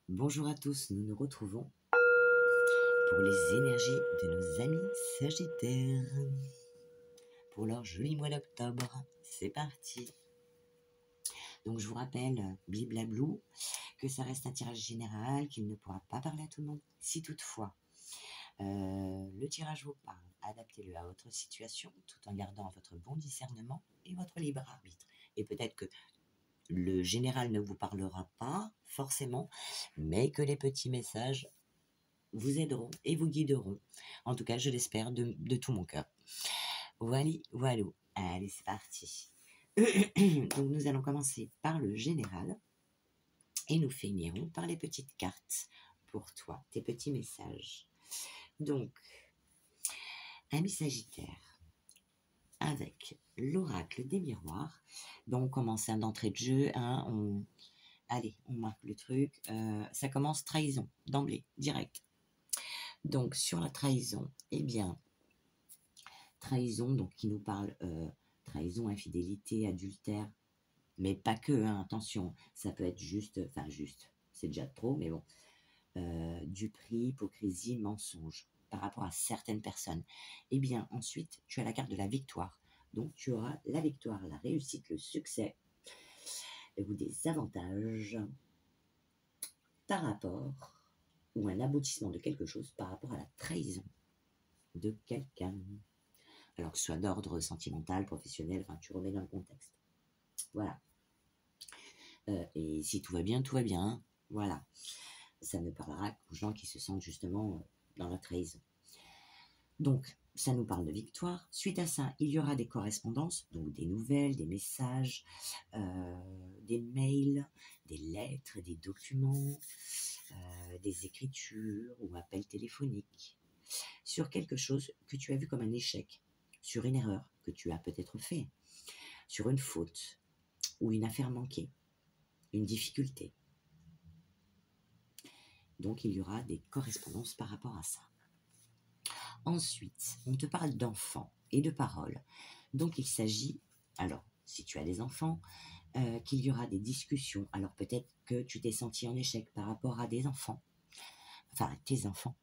Bonjour à tous, nous nous retrouvons pour les énergies de nos amis Sagittaires. Pour leur joli mois d'octobre, c'est parti. Donc je vous rappelle, bliblablou, que ça reste un tirage général, qu'il ne pourra pas parler à tout le monde. Si toutefois le tirage vous parle, adaptez-le à votre situation tout en gardant votre bon discernement et votre libre arbitre. Et peut-être que le général ne vous parlera pas forcément, mais que les petits messages vous aideront et vous guideront. En tout cas, je l'espère de tout mon cœur. Voilà. Allez, c'est parti. Donc, nous allons commencer par le général et nous finirons par les petites cartes pour toi, tes petits messages. Donc, ami Sagittaire, avec l'oracle des miroirs. Donc, on commence d'entrée de jeu. Allez, on marque le truc. Ça commence trahison, d'emblée, direct. Donc, sur la trahison, eh bien, trahison, donc qui nous parle trahison, infidélité, adultère, mais pas que, hein, attention, ça peut être juste, c'est déjà trop, mais bon, duperie, hypocrisie, mensonge par rapport à certaines personnes. Eh bien, ensuite, tu as la carte de la victoire. Donc, tu auras la victoire, la réussite, le succès, ou des avantages par rapport, ou un aboutissement de quelque chose par rapport à la trahison de quelqu'un. Alors que ce soit d'ordre sentimental, professionnel, enfin, tu remets dans le contexte. Voilà. Et si tout va bien, tout va bien. Hein. Voilà. Ça ne parlera qu'aux gens qui se sentent justement dans la trahison. Donc, ça nous parle de victoire. Suite à ça, il y aura des correspondances, donc des nouvelles, des messages, des mails, des lettres, des documents, des écritures ou appels téléphoniques sur quelque chose que tu as vu comme un échec, sur une erreur que tu as peut-être fait, sur une faute ou une affaire manquée, une difficulté. Donc, il y aura des correspondances par rapport à ça. Ensuite, on te parle d'enfants et de paroles. Donc, il s'agit, alors, si tu as des enfants, qu'il y aura des discussions. Alors, peut-être que tu t'es senti en échec par rapport à des enfants, enfin, tes enfants.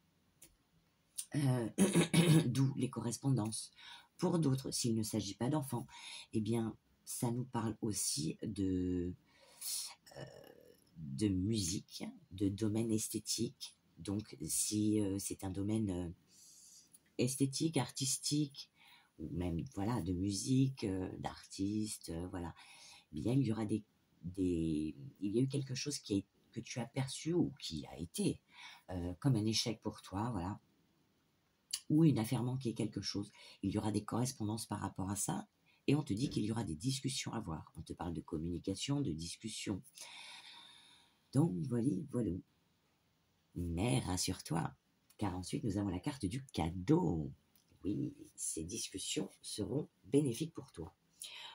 D'où les correspondances. Pour d'autres, s'il ne s'agit pas d'enfants, eh bien, ça nous parle aussi de musique, de domaine esthétique. Donc, si c'est un domaine esthétique, artistique, ou même voilà, de musique, d'artiste, voilà, eh bien, il y aura il y a eu quelque chose que tu as perçu ou qui a été comme un échec pour toi, voilà, ou une affaire manquée, quelque chose. Il y aura des correspondances par rapport à ça, et on te dit qu'il y aura des discussions à avoir. On te parle de communication, de discussion. Donc, voilà. Mais rassure-toi, car ensuite nous avons la carte du cadeau. Oui, ces discussions seront bénéfiques pour toi.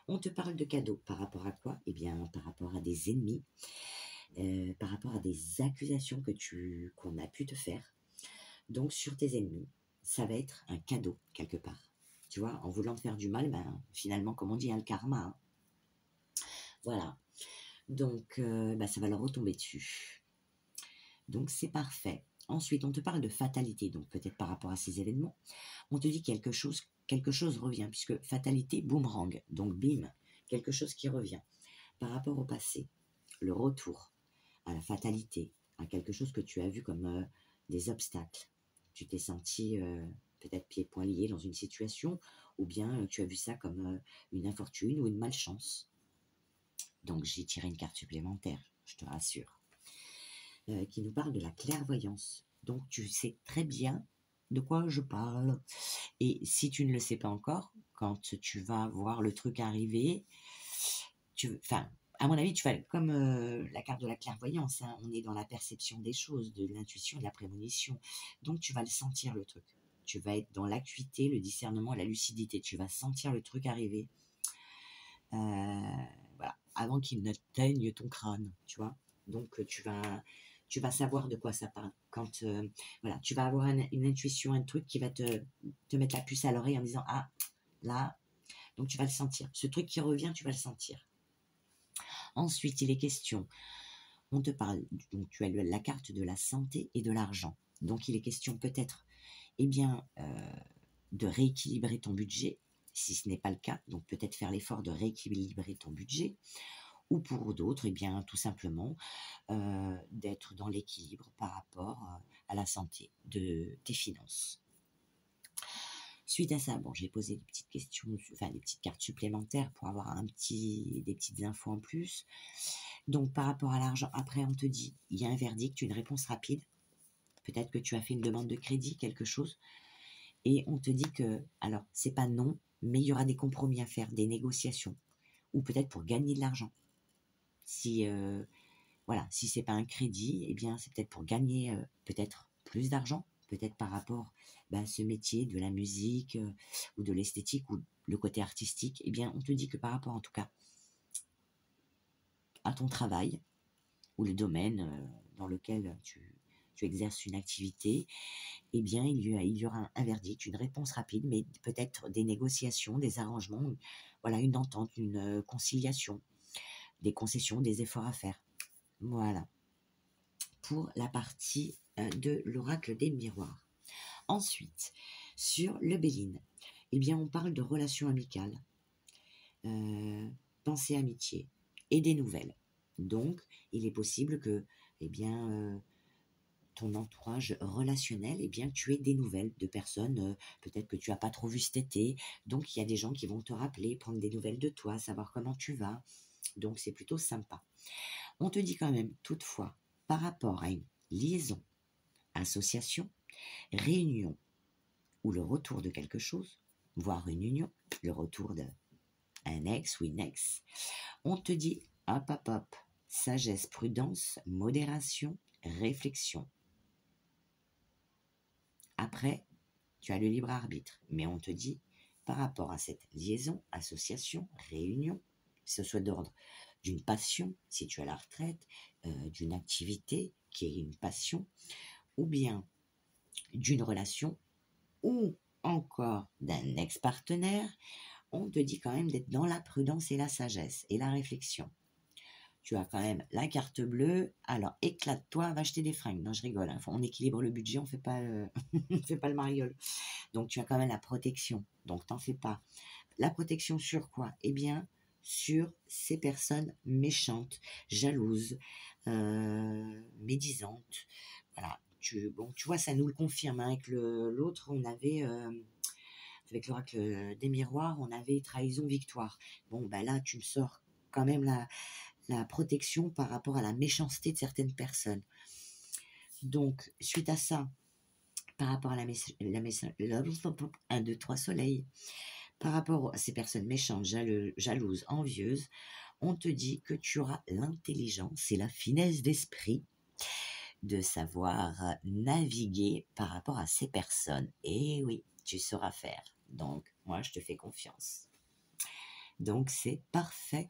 On te parle de cadeaux par rapport à quoi? Eh bien, par rapport à des ennemis, par rapport à des accusations qu'on a pu te faire. Donc, sur tes ennemis, ça va être un cadeau, quelque part. Tu vois, en voulant te faire du mal, ben, finalement, comme on dit, le karma. Hein. Voilà. Donc, ça va leur retomber dessus. Donc, c'est parfait. Ensuite, on te parle de fatalité, donc peut-être par rapport à ces événements. On te dit quelque chose revient, puisque fatalité, boomerang. Donc, bim, quelque chose qui revient. Par rapport au passé, le retour à la fatalité, à quelque chose que tu as vu comme des obstacles. Tu t'es senti peut-être pieds et poings liés dans une situation, ou bien tu as vu ça comme une infortune ou une malchance. Donc j'ai tiré une carte supplémentaire, je te rassure, qui nous parle de la clairvoyance. Donc tu sais très bien de quoi je parle. Et si tu ne le sais pas encore, quand tu vas voir le truc arriver, à mon avis, tu vas, comme la carte de la clairvoyance, hein, on est dans la perception des choses, de l'intuition, de la prémonition. Donc, tu vas le sentir, le truc. Tu vas être dans l'acuité, le discernement, la lucidité. Tu vas sentir le truc arriver. Voilà, avant qu'il ne teigne ton crâne, tu vois. Donc, tu vas savoir de quoi ça parle. Quand voilà, tu vas avoir une intuition, un truc qui va te mettre la puce à l'oreille en disant « Ah, là », donc tu vas le sentir. Ce truc qui revient, tu vas le sentir. Ensuite, il est question On te parle, donc tu as la carte de la santé et de l'argent. Donc il est question peut-être, eh bien, de rééquilibrer ton budget, si ce n'est pas le cas. Donc peut-être faire l'effort de rééquilibrer ton budget. Ou pour d'autres, eh bien, tout simplement, d'être dans l'équilibre par rapport à la santé de tes finances. Suite à ça, bon, j'ai posé des petites questions, enfin des petites cartes supplémentaires pour avoir des petites infos en plus. Donc par rapport à l'argent, après on te dit, il y a un verdict, une réponse rapide. Peut-être que tu as fait une demande de crédit, quelque chose, et on te dit que, alors c'est pas non, mais il y aura des compromis à faire, des négociations, ou peut-être pour gagner de l'argent. Si voilà, si c'est pas un crédit, eh bien c'est peut-être pour gagner peut-être plus d'argent, peut-être par rapport à ce métier de la musique ou de l'esthétique ou le côté artistique. Eh bien on te dit que par rapport en tout cas à ton travail ou le domaine dans lequel tu exerces une activité, eh bien il y aura un verdict, une réponse rapide, mais peut-être des négociations, des arrangements, voilà, une entente, une conciliation, des concessions, des efforts à faire. Voilà. Pour la partie de l'oracle des miroirs. Ensuite, sur le Béline, eh bien, on parle de relations amicales, pensée amitié et des nouvelles. Donc, il est possible que, eh bien, ton entourage relationnel, eh bien, tu aies des nouvelles de personnes, peut-être que tu n'as pas trop vu cet été. Donc, il y a des gens qui vont te rappeler, prendre des nouvelles de toi, savoir comment tu vas. Donc, c'est plutôt sympa. On te dit quand même, toutefois, par rapport à une liaison, association, réunion ou le retour de quelque chose, voire une union, le retour d'un ex ou une ex, on te dit hop hop hop, sagesse, prudence, modération, réflexion. Après, tu as le libre arbitre, mais on te dit par rapport à cette liaison, association, réunion, que ce soit d'ordre d'une passion, si tu es à la retraite, d'une activité qui est une passion, ou bien d'une relation, ou encore d'un ex-partenaire, on te dit quand même d'être dans la prudence et la sagesse et la réflexion. Tu as quand même la carte bleue, alors éclate-toi, va acheter des fringues. Non, je rigole, hein. On équilibre le budget, on fait pas on fait pas le mariole. Donc tu as quand même la protection, donc t'en fais pas. La protection sur quoi? Eh bien, sur ces personnes méchantes, jalouses, médisantes. Voilà, tu vois, ça nous le confirme. Hein. Avec l'autre, on avait... avec l'oracle des miroirs, on avait trahison-victoire. Bon, ben là, tu me sors quand même la protection par rapport à la méchanceté de certaines personnes. Donc, suite à ça, par rapport à la 1, 2, 3 soleil, par rapport à ces personnes méchantes, jalouses, envieuses, on te dit que tu auras l'intelligence et la finesse d'esprit de savoir naviguer par rapport à ces personnes. Et oui, tu sauras faire. Donc, moi, je te fais confiance. Donc, c'est parfait.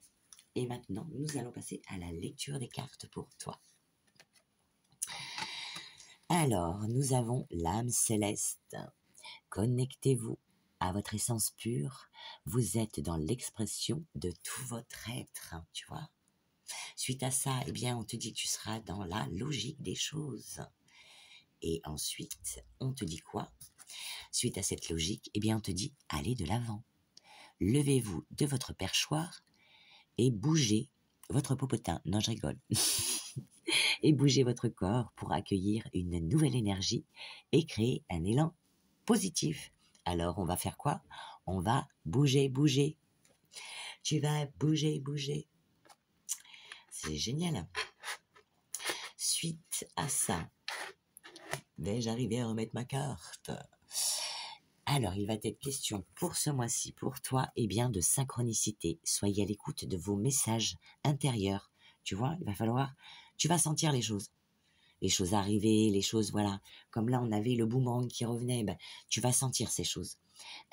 Et maintenant, nous allons passer à la lecture des cartes pour toi. Alors, nous avons l'âme céleste. Connectez-vous à votre essence pure. Vous êtes dans l'expression de tout votre être, tu vois. Suite à ça, eh bien, on te dit que tu seras dans la logique des choses. Et ensuite, on te dit quoi? Suite à cette logique, eh bien, on te dit allez de l'avant. Levez-vous de votre perchoir et bougez votre popotin. Non, je rigole. Et bougez votre corps pour accueillir une nouvelle énergie et créer un élan positif. Alors, on va faire quoi? On va bouger, bouger. Tu vas bouger, bouger. C'est génial. Suite à ça, vais-je arriver à remettre ma carte? Alors, il va être question pour ce mois-ci, pour toi, eh bien, de synchronicité. Soyez à l'écoute de vos messages intérieurs. Tu vois, il va falloir... Tu vas sentir les choses arriver, les choses, voilà. Comme là, on avait le boomerang qui revenait, ben, tu vas sentir ces choses.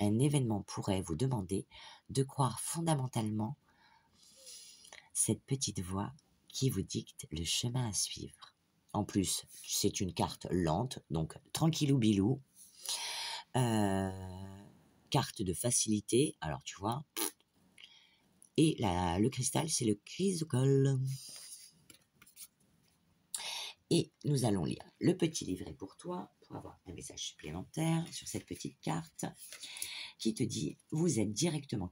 Un événement pourrait vous demander de croire fondamentalement cette petite voix qui vous dicte le chemin à suivre. En plus, c'est une carte lente, donc tranquillou bilou. Carte de facilité, alors tu vois. Et le cristal, c'est le chrysocole. Et nous allons lire le petit livret pour toi, pour avoir un message supplémentaire sur cette petite carte qui te dit « Vous êtes directement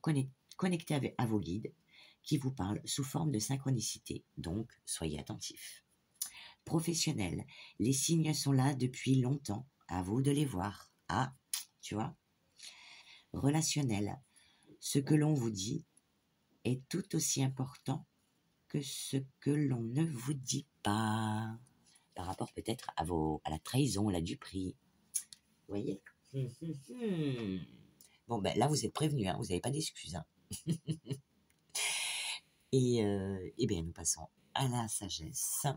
connecté à vos guides qui vous parlent sous forme de synchronicité, donc soyez attentifs. » Professionnel, les signes sont là depuis longtemps, à vous de les voir. Ah, tu vois. Relationnel, ce que l'on vous dit est tout aussi important que ce que l'on ne vous dit pas. Par rapport peut-être à la trahison, la duperie. Vous voyez. Bon, ben là, vous êtes prévenus, hein, vous n'avez pas d'excuses. Hein. Et bien, nous passons à la sagesse,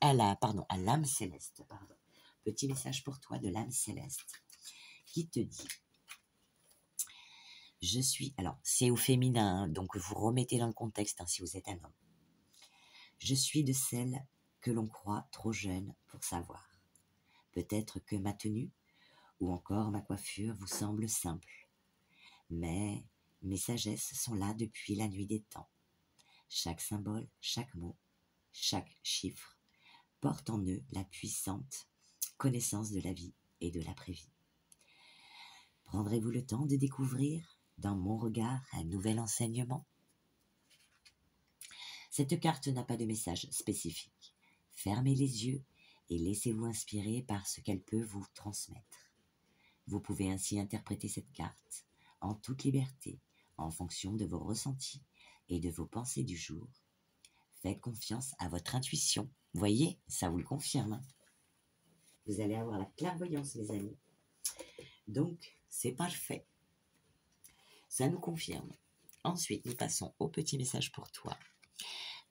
à l'âme céleste. Pardon. Petit message pour toi de l'âme céleste qui te dit « Je suis... » Alors, c'est au féminin, hein, donc vous remettez dans le contexte hein, si vous êtes un homme. « Je suis de celle que l'on croit trop jeune pour savoir. Peut-être que ma tenue ou encore ma coiffure vous semble simple. Mais mes sagesses sont là depuis la nuit des temps. Chaque symbole, chaque mot, chaque chiffre porte en eux la puissante connaissance de la vie et de l'après-vie. Prendrez-vous le temps de découvrir dans mon regard un nouvel enseignement? Cette carte n'a pas de message spécifique. Fermez les yeux et laissez-vous inspirer par ce qu'elle peut vous transmettre. Vous pouvez ainsi interpréter cette carte en toute liberté, en fonction de vos ressentis et de vos pensées du jour. Faites confiance à votre intuition. Vous voyez, ça vous le confirme. Hein. Vous allez avoir la clairvoyance, mes amis. Donc, c'est parfait. Ça nous confirme. Ensuite, nous passons au petit message pour toi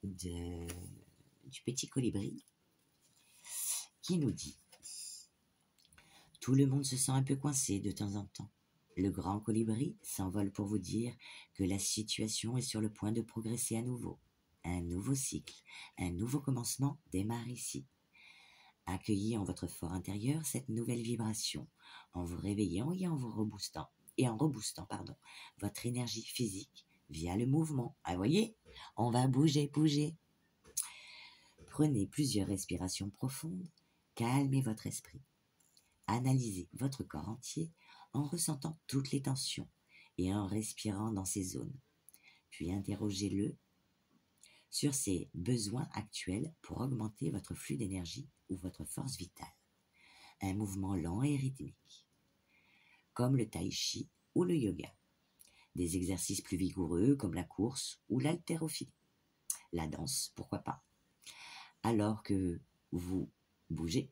du petit colibri qui nous dit « Tout le monde se sent un peu coincé de temps en temps. Le grand colibri s'envole pour vous dire que la situation est sur le point de progresser à nouveau. Un nouveau cycle, un nouveau commencement démarre ici. Accueillez en votre fort intérieur cette nouvelle vibration en vous réveillant et en reboostant votre énergie physique via le mouvement. Ah, voyez, on va bouger. Prenez plusieurs respirations profondes, calmez votre esprit. Analysez votre corps entier en ressentant toutes les tensions et en respirant dans ces zones. Puis interrogez-le sur ses besoins actuels pour augmenter votre flux d'énergie ou votre force vitale. Un mouvement lent et rythmique, comme le tai chi ou le yoga. Des exercices plus vigoureux comme la course ou l'haltérophilie. La danse, pourquoi pas. Alors que vous bougez,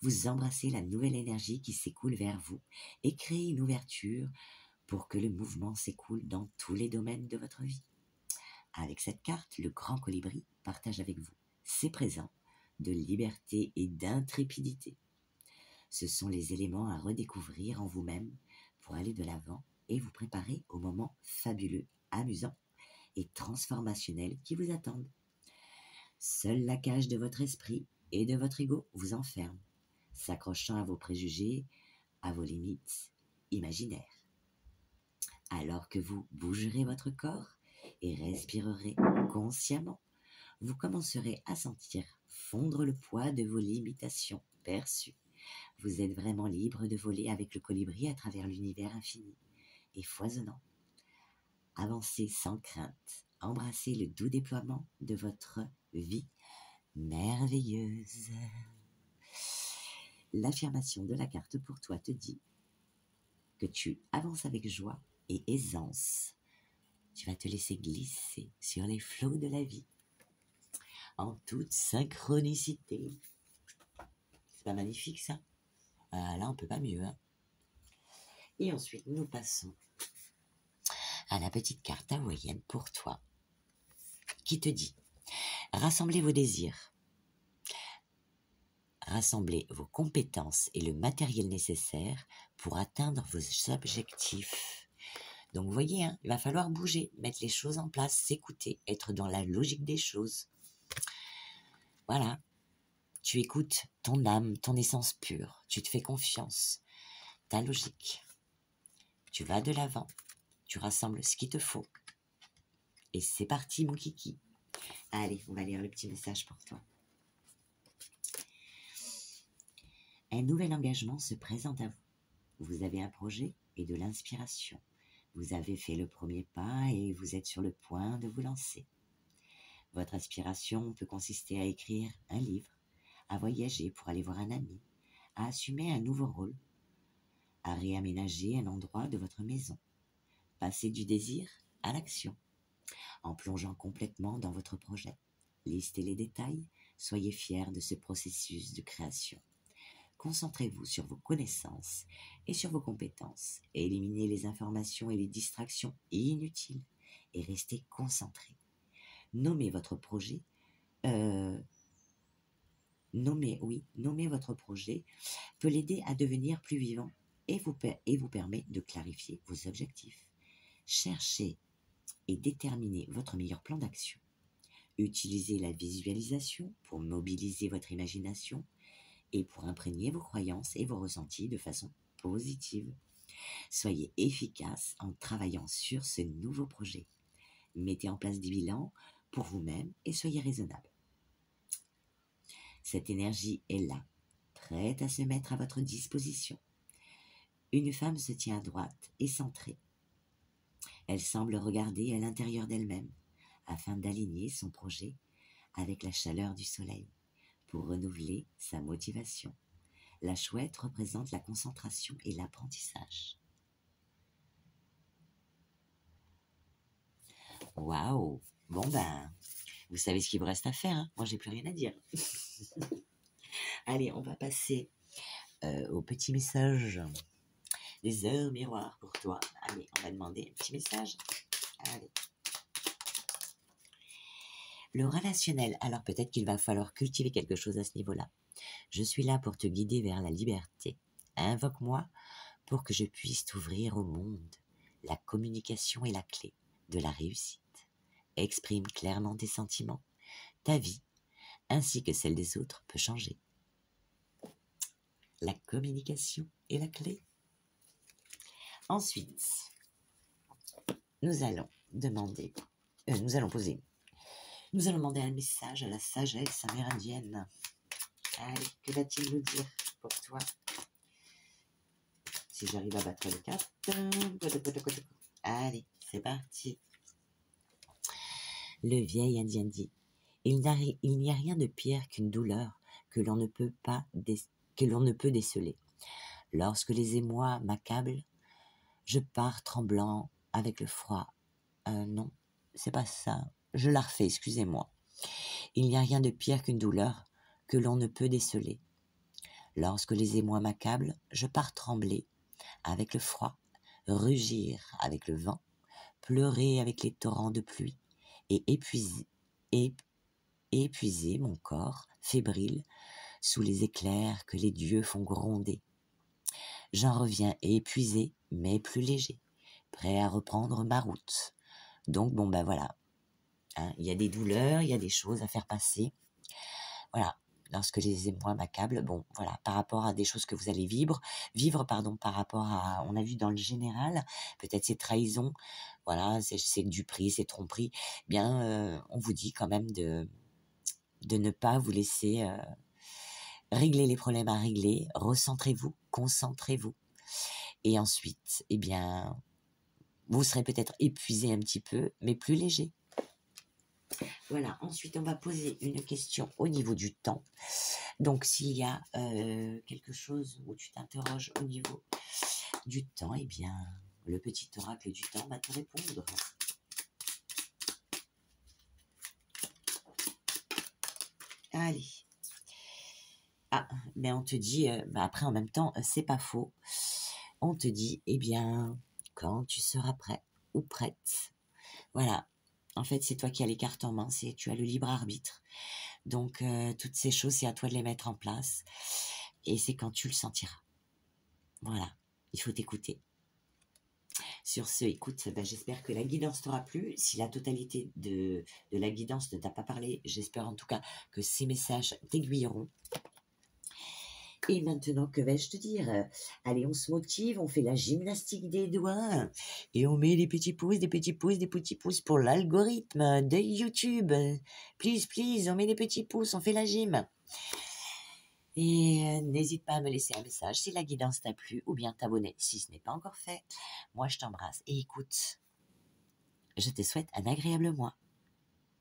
vous embrassez la nouvelle énergie qui s'écoule vers vous et créez une ouverture pour que le mouvement s'écoule dans tous les domaines de votre vie. Avec cette carte, le grand colibri partage avec vous ses présents de liberté et d'intrépidité. Ce sont les éléments à redécouvrir en vous-même pour aller de l'avant et vous préparer aux moments fabuleux, amusants et transformationnels qui vous attendent. Seule la cage de votre esprit et de votre ego vous enferme, s'accrochant à vos préjugés, à vos limites imaginaires. Alors que vous bougerez votre corps et respirerez consciemment, vous commencerez à sentir fondre le poids de vos limitations perçues. Vous êtes vraiment libre de voler avec le colibri à travers l'univers infini et foisonnant. Avancez sans crainte, embrassez le doux déploiement de votre vie merveilleuse. L'affirmation de la carte pour toi te dit que tu avances avec joie et aisance. Tu vas te laisser glisser sur les flots de la vie en toute synchronicité. C'est pas magnifique ça? Là on peut pas mieux. Hein. Et ensuite nous passons à la petite carte hawaïenne pour toi qui te dit rassemblez vos désirs, rassemblez vos compétences et le matériel nécessaire pour atteindre vos objectifs. Donc vous voyez, hein, il va falloir bouger, mettre les choses en place, s'écouter, être dans la logique des choses. Voilà, tu écoutes ton âme, ton essence pure, tu te fais confiance, ta logique. Tu vas de l'avant, tu rassembles ce qu'il te faut. Et c'est parti mon kiki. Allez, on va lire le petit message pour toi. Un nouvel engagement se présente à vous. Vous avez un projet et de l'inspiration. Vous avez fait le premier pas et vous êtes sur le point de vous lancer. Votre aspiration peut consister à écrire un livre, à voyager pour aller voir un ami, à assumer un nouveau rôle, à réaménager un endroit de votre maison. Passez du désir à l'action, en plongeant complètement dans votre projet. Listez les détails, soyez fiers de ce processus de création. Concentrez-vous sur vos connaissances et sur vos compétences. Éliminez les informations et les distractions inutiles et restez concentrés. Nommez votre projet. Nommer votre projet peut l'aider à devenir plus vivant et vous permet de clarifier vos objectifs. Cherchez et déterminez votre meilleur plan d'action. Utilisez la visualisation pour mobiliser votre imagination et pour imprégner vos croyances et vos ressentis de façon positive. Soyez efficace en travaillant sur ce nouveau projet. Mettez en place des bilans pour vous-même et soyez raisonnable. Cette énergie est là, prête à se mettre à votre disposition. Une femme se tient à droite et centrée. Elle semble regarder à l'intérieur d'elle-même afin d'aligner son projet avec la chaleur du soleil pour renouveler sa motivation. La chouette représente la concentration et l'apprentissage. Waouh! Bon ben, vous savez ce qu'il vous reste à faire, hein? Moi j'ai plus rien à dire. Allez, on va passer au petit message des heures miroirs pour toi. Allez, on va demander un petit message. Allez. Le relationnel, alors peut-être qu'il va falloir cultiver quelque chose à ce niveau-là. Je suis là pour te guider vers la liberté. Invoque-moi pour que je puisse t'ouvrir au monde. La communication est la clé de la réussite. Exprime clairement tes sentiments. Ta vie, ainsi que celle des autres, peut changer. La communication est la clé. Ensuite, nous allons demander un message à la sagesse amérindienne. Allez, que va-t-il nous dire pour toi? Si j'arrive à battre le 4. Allez, c'est parti. Le vieil Indien dit, il n'y a rien de pire qu'une douleur que l'on ne peut déceler. Lorsque les émois m'accablent, je pars tremblant avec le froid. Non, c'est pas ça. Je la refais, excusez-moi. Il n'y a rien de pire qu'une douleur que l'on ne peut déceler. Lorsque les émois m'accablent, je pars trembler avec le froid, rugir avec le vent, pleurer avec les torrents de pluie et épuiser mon corps fébrile sous les éclairs que les dieux font gronder. J'en reviens épuisé, mais plus léger, prêt à reprendre ma route. Donc bon ben voilà, il y a des douleurs, il y a des choses à faire passer. Voilà, lorsque les émois m'accablent, bon voilà, par rapport à des choses que vous allez vivre par rapport à, on a vu dans le général, peut-être ces trahisons, voilà, c'est du prix, c'est tromperie, bien on vous dit quand même de ne pas vous laisser régler les problèmes à régler, recentrez-vous, concentrez-vous. Et ensuite, eh bien, vous serez peut-être épuisé un petit peu, mais plus léger. Voilà, ensuite on va poser une question au niveau du temps. Donc s'il y a quelque chose où tu t'interroges au niveau du temps, eh bien, le petit oracle du temps va te répondre. Allez. Ah, mais on te dit, après en même temps, c'est pas faux. On te dit, eh bien, quand tu seras prêt ou prête. Voilà. En fait, c'est toi qui as les cartes en main, tu as le libre arbitre. Donc, toutes ces choses, c'est à toi de les mettre en place. Et c'est quand tu le sentiras. Voilà. Il faut t'écouter. Sur ce, écoute, j'espère que la guidance t'aura plu. Si la totalité de la guidance ne t'a pas parlé, j'espère en tout cas que ces messages t'aiguilleront. Et maintenant, que vais-je te dire? Allez, on se motive, on fait la gymnastique des doigts et on met des petits pouces pour l'algorithme de YouTube. Please, on met des petits pouces, on fait la gym. Et n'hésite pas à me laisser un message si la guidance t'a plu ou bien t'abonner si ce n'est pas encore fait. Moi, je t'embrasse et écoute, je te souhaite un agréable mois.